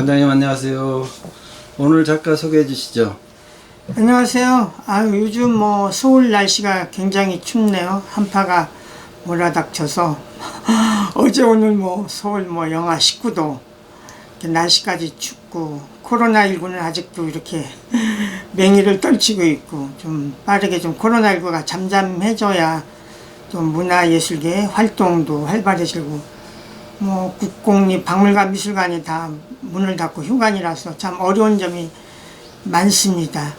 관장님 안녕하세요. 오늘 작가 소개해 주시죠. 안녕하세요. 요즘 서울 날씨가 굉장히 춥네요. 한파가 몰아닥쳐서 어제 오늘 서울 영하 19도 날씨까지 춥고 코로나19는 아직도 이렇게 맹위를 떨치고 있고 좀 빠르게 좀 코로나19가 잠잠해져야 좀 문화예술계 활동도 활발해지고 국공립 박물관 미술관이 다 문을 닫고 휴관이라서 참 어려운 점이 많습니다.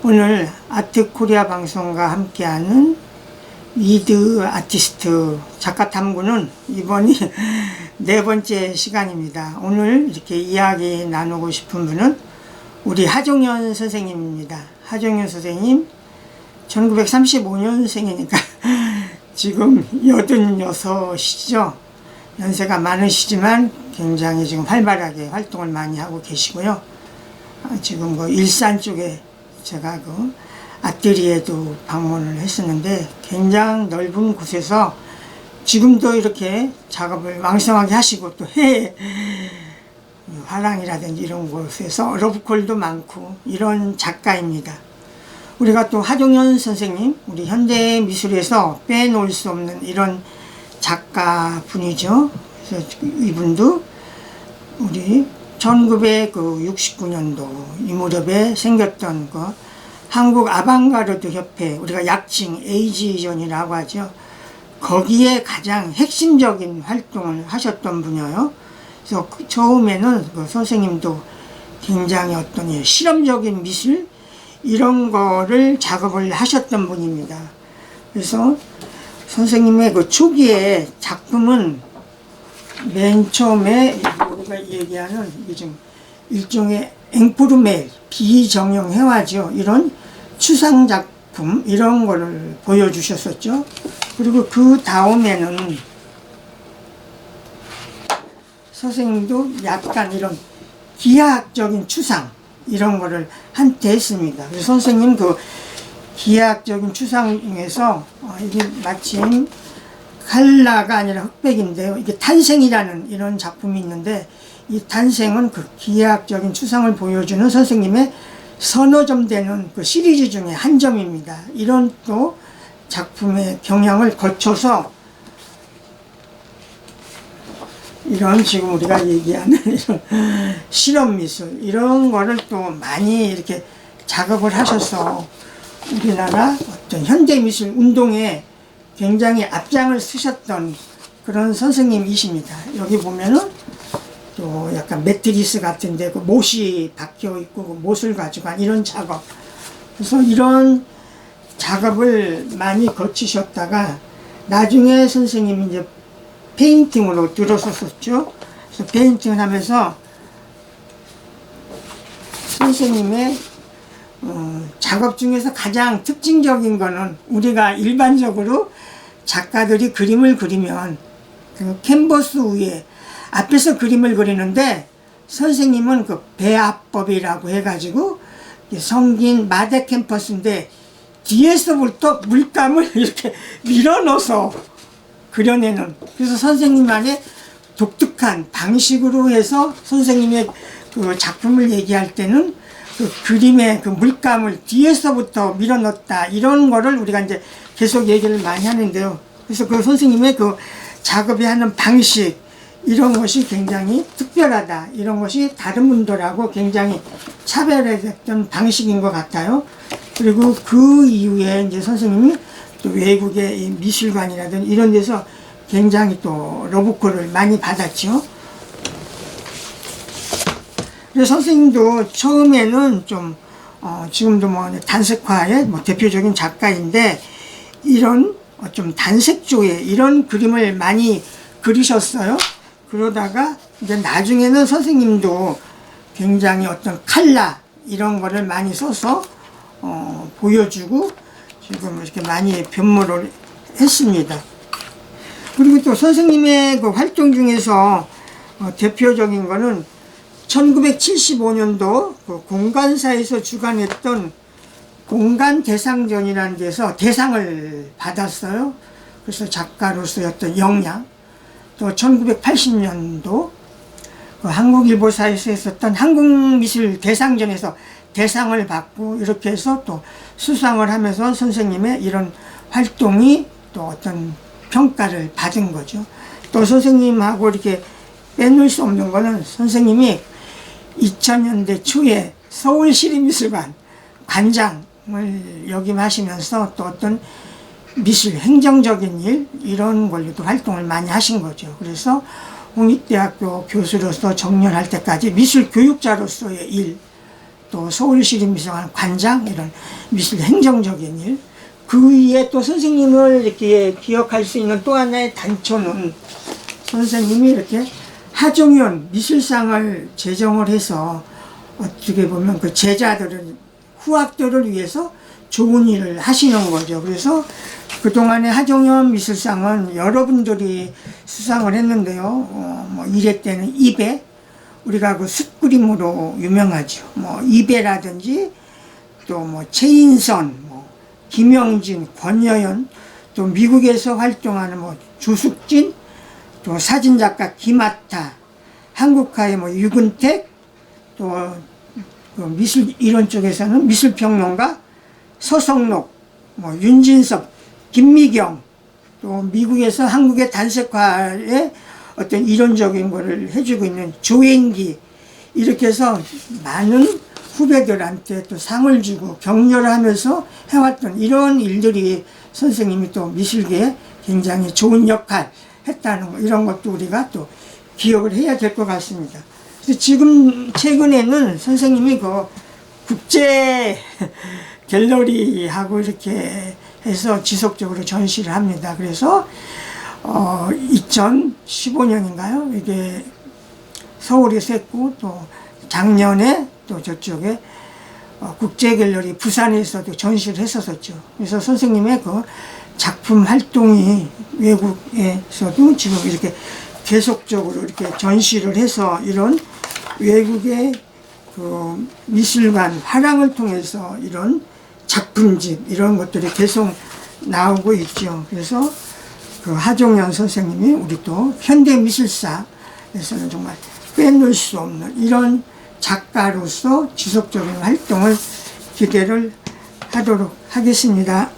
오늘 아트코리아 방송과 함께하는 위드 아티스트 작가 탐구는 이번이 네 번째 시간입니다. 오늘 이렇게 이야기 나누고 싶은 분은 우리 하종현 선생님입니다. 하종현 선생님 1935년생이니까 지금 86이죠. 연세가 많으시지만 굉장히 지금 활발하게 활동을 많이 하고 계시고요. 지금 일산 쪽에 제가 아뜰리에도 방문을 했었는데 굉장히 넓은 곳에서 지금도 이렇게 작업을 왕성하게 하시고 또 해외 화랑이라든지 이런 곳에서 러브콜도 많고 이런 작가입니다. 우리가 또 하종현 선생님, 우리 현대미술에서 빼놓을 수 없는 이런 작가분이죠. 그래서 이분도 우리 1969년도 이 무렵에 생겼던 한국 아방가르드 협회, 우리가 약칭 AG전이라고 하죠. 거기에 가장 핵심적인 활동을 하셨던 분이에요. 그래서 처음에는 선생님도 굉장히 어떤 실험적인 미술 이런 거를 작업을 하셨던 분입니다. 그래서 선생님의 초기의 작품은 맨 처음에 우리가 얘기하는 이게 좀 일종의 앵푸르멜, 비정형 회화죠. 이런 추상 작품 이런 거를 보여주셨었죠. 그리고 그 다음에는 선생님도 약간 이런 기하학적인 추상 이런 거를 한때 했습니다. 그래서 선생님 기하학적인 추상 중에서 이게 마침 칼라가 아니라 흑백인데요. 이게 탄생이라는 이런 작품이 있는데 이 탄생은 기하학적인 추상을 보여주는 선생님의 서너 점 되는 시리즈 중에 한 점입니다. 이런 또 작품의 경향을 거쳐서 이런 지금 우리가 얘기하는 이런 실험미술 이런 거를 또 많이 이렇게 작업을 하셔서 우리나라 어떤 현대미술 운동에 굉장히 앞장을 쓰셨던 그런 선생님이십니다. 여기 보면은 또 약간 매트리스 같은데 못이 박혀 있고 못을 가지고 한 이런 작업. 그래서 이런 작업을 많이 거치셨다가 나중에 선생님이 이제 페인팅으로 들어섰었죠. 그래서 페인팅을 하면서 선생님의 작업 중에서 가장 특징적인 거는 우리가 일반적으로 작가들이 그림을 그리면 캔버스 위에 앞에서 그림을 그리는데 선생님은 배합법이라고 해가지고 성긴 마대 캠퍼스인데 뒤에서부터 물감을 이렇게 밀어넣어서 그려내는 그래서 선생님만의 독특한 방식으로 해서 선생님의 작품을 얘기할 때는 그림의 물감을 뒤에서부터 밀어넣었다 이런 거를 우리가 이제 계속 얘기를 많이 하는데요. 그래서 선생님의 작업이 하는 방식 이런 것이 굉장히 특별하다. 이런 것이 다른 분들하고 굉장히 차별화됐던 방식인 것 같아요. 그리고 그 이후에 이제 선생님이 또 외국의 미술관이라든지 이런 데서 굉장히 또 러브콜을 많이 받았죠. 그래서 선생님도 처음에는 좀 지금도 단색화의 대표적인 작가인데 이런 좀 단색조의 이런 그림을 많이 그리셨어요. 그러다가 이제 나중에는 선생님도 굉장히 어떤 칼라 이런 거를 많이 써서 보여주고 지금 이렇게 많이 변모를 했습니다. 그리고 또 선생님의 활동 중에서 대표적인 거는 1975년도 공간사에서 주관했던 공간대상전이라는 데서 대상을 받았어요. 그래서 작가로서의 어떤 역량, 또 1980년도 그 한국일보사에서 했었던 한국미술 대상전에서 대상을 받고 이렇게 해서 또 수상을 하면서 선생님의 이런 활동이 또 어떤 평가를 받은 거죠. 또 선생님하고 이렇게 빼놓을 수 없는 거는 선생님이 2000년대 초에 서울시립미술관 관장을 역임하시면서 또 어떤 미술 행정적인 일 이런 걸로도 활동을 많이 하신 거죠. 그래서 홍익대학교 교수로서 정년할 때까지 미술 교육자로서의 일, 또 서울시립미술관 관장 이런 미술 행정적인 일, 그 위에 또 선생님을 이렇게 기억할 수 있는 또 하나의 단초는 선생님이 이렇게 하종연 미술상을 제정을 해서 어떻게 보면 그 제자들을 후학들을 위해서 좋은 일을 하시는 거죠. 그래서 그동안의 하종연 미술상은 여러분들이 수상을 했는데요. 뭐 1회 때는 이배, 우리가 그 숯그림으로 유명하죠. 뭐 이배라든지 또 뭐 최인선, 뭐 김영진, 권여연, 또 미국에서 활동하는 뭐 조숙진, 또 사진작가 김아타, 한국화의 뭐 유근택, 또 그 미술 이론 쪽에서는 미술평론가 서성록, 뭐 윤진섭, 김미경, 또 미국에서 한국의 단색화의 어떤 이론적인 거를 해주고 있는 조행기, 이렇게 해서 많은 후배들한테 또 상을 주고 격려를 하면서 해왔던 이런 일들이 선생님이 또 미술계에 굉장히 좋은 역할 했다는 거, 이런 것도 우리가 또 기억을 해야 될 것 같습니다. 그래서 지금 최근에는 선생님이 그 국제 갤러리하고 이렇게 해서 지속적으로 전시를 합니다. 그래서 2015년인가요? 이게 서울에서 했고 또 작년에 또 저쪽에 국제 갤러리 부산에서도 전시를 했었죠. 그래서 선생님의 그 작품 활동이 외국에서도 지금 이렇게 계속적으로 이렇게 전시를 해서 이런 외국의 그 미술관 화랑을 통해서 이런 작품집 이런 것들이 계속 나오고 있죠. 그래서 그 하종연 선생님이 우리 또 현대미술사에서는 정말 빼놓을 수 없는 이런 작가로서 지속적인 활동을 기대를 하도록 하겠습니다.